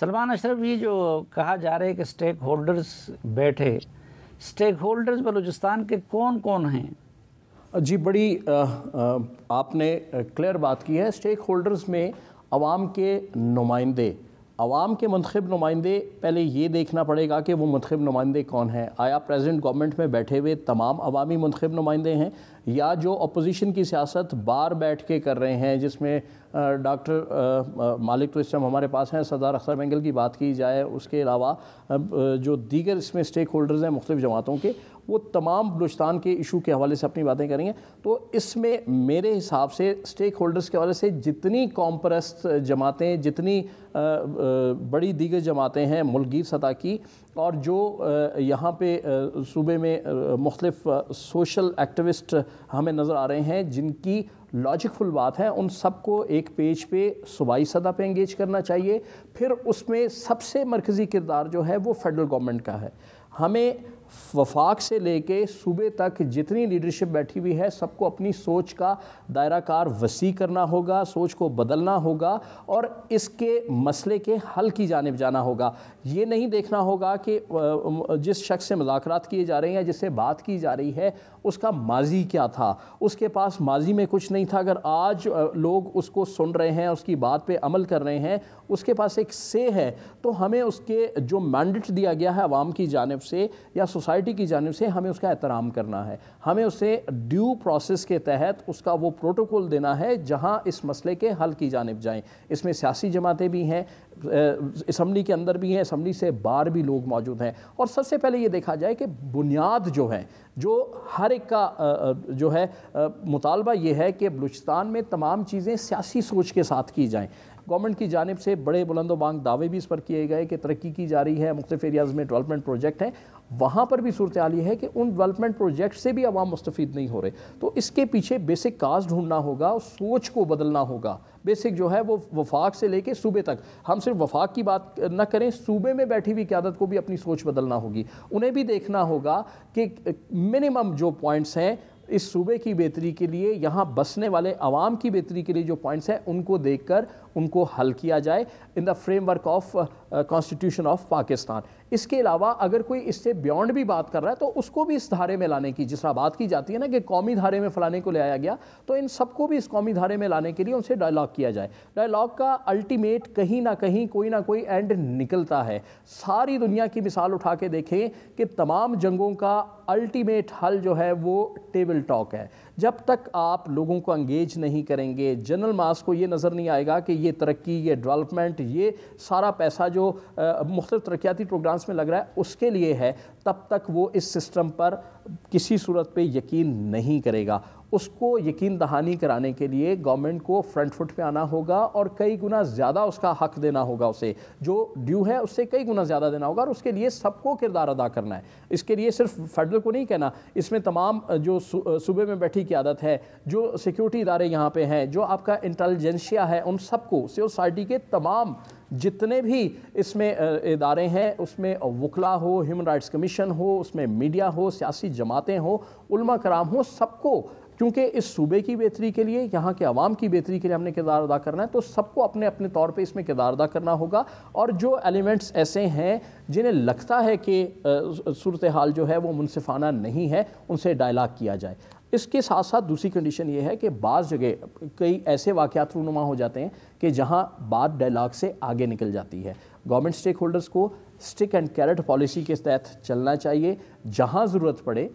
سلمان اشرف، یہ جو کہا جا رہا ہے کہ سٹیک ہولڈرز بیٹھے، سٹیک ہولڈرز بلوچستان کے کون کون ہیں؟ جی بڑی آپ نے کلیئر بات کی ہے. سٹیک ہولڈرز میں عوام کے نمائندے، عوام کے منتخب نمائندے، پہلے یہ دیکھنا پڑے گا کہ وہ منتخب نمائندے کون ہیں. آیا پریزیڈنٹ گورنمنٹ میں بیٹھے ہوئے تمام عوامی منتخب نمائندے ہیں، یا جو اپوزیشن کی سیاست باہر بیٹھ کے کر رہے ہیں، جس میں ڈاکٹر مالک تو اس ٹائم ہمارے پاس ہیں، سردار اختر مینگل کی بات کی جائے، اس کے علاوہ جو دیگر اس میں سٹیک ہولڈرز ہیں مختلف جماعتوں کے، وہ تمام بلوچستان کے ایشو کے حوالے سے اپنی باتیں کریں گے. تو اس میں میرے حساب سے سٹیک ہولڈرز کے حوالے سے جتنی قوم پرست جماعتیں، جتنی بڑی دیگر جماعتیں ہیں ملک گیر سطح کی، اور جو یہاں پہ صوبے میں مختلف سوشل ایکٹیوسٹ ہمیں نظر آ رہے ہیں جن کی لاجک فل بات ہے، ان سب کو ایک پیج پہ صوبائی سطح پہ انگیج کرنا چاہیے. پھر اس میں سب سے مرکزی کردار جو ہے وہ فیڈرل گورنمنٹ کا ہے. ہمیں وفاق سے لے کے صوبے تک جتنی لیڈرشپ بیٹھی ہوئی ہے، سب کو اپنی سوچ کا دائرہ کار وسیع کرنا ہوگا، سوچ کو بدلنا ہوگا، اور اس کے مسئلے کے حل کی جانب جانا ہوگا. یہ نہیں دیکھنا ہوگا کہ جس شخص سے مذاکرات کیے جا رہے ہیں یا جس سے بات کی جا رہی ہے اس کا ماضی کیا تھا، اس کے پاس ماضی میں کچھ نہیں تھا. اگر آج لوگ اس کو سن رہے ہیں، اس کی بات پہ عمل کر رہے ہیں، اس کے پاس ایک سے ہے، تو ہمیں اس کے جو مینڈیٹ دیا گیا ہے عوام کی جانب سے یا سوسائٹی کی جانب سے، ہمیں اس کا احترام کرنا ہے. ہمیں اسے ڈیو پروسیس کے تحت اس کا وہ پروٹوکول دینا ہے جہاں اس مسئلے کے حل کی جانب جائیں. اس میں سیاسی جماعتیں بھی ہیں، اسمبلی کے اندر بھی ہیں، اسمبلی سے باہر بھی لوگ موجود ہیں. اور سب سے پہلے یہ دیکھا جائے کہ بنیاد جو ہے، جو ہر ایک کا جو ہے مطالبہ یہ ہے کہ بلوچستان میں تمام چیزیں سیاسی سوچ کے ساتھ کی جائیں. گورنمنٹ کی جانب سے بڑے بلند و بانگ دعوے بھی اس پر کیے گئے کہ ترقی کی جا رہی ہے، مختلف ایریاز میں ڈیولپمنٹ پروجیکٹ ہیں. وہاں پر بھی صورتحال یہ ہے کہ ان ڈیولپمنٹ پروجیکٹ سے بھی عوام مستفید نہیں ہو رہے. تو اس کے پیچھے بیسک کاز ڈھونڈنا ہوگا، سوچ کو بدلنا ہوگا. بیسک جو ہے وہ وفاق سے لے کے صوبے تک، ہم صرف وفاق کی بات نہ کریں، صوبے میں بیٹھی ہوئی قیادت کو بھی اپنی سوچ بدلنا ہوگی. انہیں بھی دیکھنا ہوگا کہ منیمم جو پوائنٹس ہیں اس صوبے کی بہتری کے لیے، یہاں بسنے والے عوام کی بہتری کے لیے جو پوائنٹس ہیں ان کو دیکھ کر ان کو حل کیا جائے in the framework of constitution of Pakistan. اس کے علاوہ اگر کوئی اس سے بیونڈ بھی بات کر رہا ہے تو اس کو بھی اس دھارے میں لانے کی، جس طرح بات کی جاتی ہے نا کہ قومی دھارے میں فلانے کو لے آیا گیا، تو ان سب کو بھی اس قومی دھارے میں لانے کے لیے ان سے ڈائلاگ کیا جائے. ڈائلاگ کا الٹیمیٹ کہیں نہ کہیں کوئی نہ کوئی اینڈ نکلتا ہے. ساری دنیا کی مثال اٹھا کے دیکھیں کہ تمام جنگوں کا الٹیمیٹ حل جو ہے وہ ٹیبل ٹاک ہے. جب تک آپ لوگوں کو انگیج نہیں کریں گے، جنرل ماس کو یہ نظر نہیں آئے گا کہ یہ ترقی، یہ ڈیولپمنٹ، یہ سارا پیسہ جو مختلف ترقیاتی پروگرامز میں لگ رہا ہے اس کے لیے ہے، تب تک وہ اس سسٹم پر کسی صورت پہ یقین نہیں کرے گا. اس کو یقین دہانی کرانے کے لیے گورنمنٹ کو فرنٹ فٹ پہ آنا ہوگا اور کئی گنا زیادہ اس کا حق دینا ہوگا. اسے جو ڈیو ہے اس سے کئی گنا زیادہ دینا ہوگا، اور اس کے لیے سب کو کردار ادا کرنا ہے. اس کے لیے صرف فیڈرل کو نہیں کہنا، اس میں تمام جو صوبے میں بیٹھی قیادت ہے، جو سیکیورٹی ادارے یہاں پہ ہیں، جو آپ کا انٹیلیجنسیا ہے، ان سب کو، سوسائٹی کے تمام جتنے بھی اس میں ادارے ہیں، اس میں وکلا ہو، ہیومن رائٹس کمیشن ہو، اس میں میڈیا ہو، سیاسی جماعتیں ہوں، علماء کرام ہوں، سب کو، کیونکہ اس صوبے کی بہتری کے لیے، یہاں کے عوام کی بہتری کے لیے ہم نے کردار ادا کرنا ہے، تو سب کو اپنے اپنے طور پہ اس میں کردار ادا کرنا ہوگا. اور جو ایلیمنٹس ایسے ہیں جنہیں لگتا ہے کہ صورتحال جو ہے وہ منصفانہ نہیں ہے، ان سے ڈائلاگ کیا جائے. اس کے ساتھ ساتھ دوسری کنڈیشن یہ ہے کہ بعض جگہ کئی ایسے واقعات رونما ہو جاتے ہیں کہ جہاں بات ڈائلاگ سے آگے نکل جاتی ہے. گورنمنٹ سٹیک ہولڈرز کو سٹک اینڈ کیرٹ پالیسی کے تحت چلنا چاہیے. جہاں ضرورت پڑے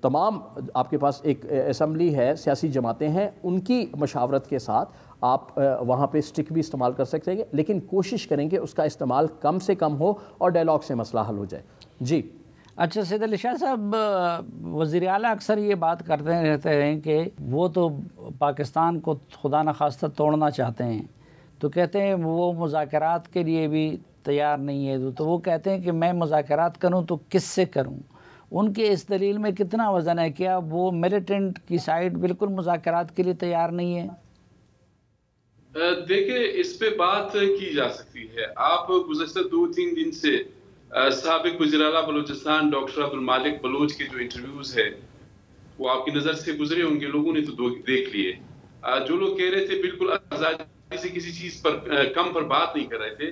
تمام، آپ کے پاس ایک اسمبلی ہے، سیاسی جماعتیں ہیں، ان کی مشاورت کے ساتھ آپ وہاں پہ سٹک بھی استعمال کر سکتے ہیں، لیکن کوشش کریں کہ اس کا استعمال کم سے کم ہو اور ڈائلاگ سے مسئلہ حل ہو جائے. جی اچھا سید علی شاہ صاحب، وزیر اعلیٰ اکثر یہ بات کرتے رہتے ہیں کہ وہ تو پاکستان کو خدا نخواستہ توڑنا چاہتے ہیں، تو کہتے ہیں وہ مذاکرات کے لیے بھی تیار نہیں ہے. تو وہ کہتے ہیں کہ میں مذاکرات کروں تو کس سے کروں؟ ان کے اس دلیل میں کتنا وزن ہے؟ کیا وہ ملیٹنٹ کی سائڈ بالکل مذاکرات کے لیے تیار نہیں ہے؟ دیکھیں، اس پہ بات کی جا سکتی ہے. آپ گزشتہ 2-3 دن سے سابق وزیر اعلیٰ بلوچستان ڈاکٹر عبدالمالک بلوچ کے جو انٹرویوز ہے وہ آپ کی نظر سے گزرے ہوں گے، لوگوں نے تو دیکھ لیے. جو لوگ کہہ رہے تھے بالکل آزادی سے کسی چیز پر کم پر بات نہیں کر رہے تھے،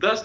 10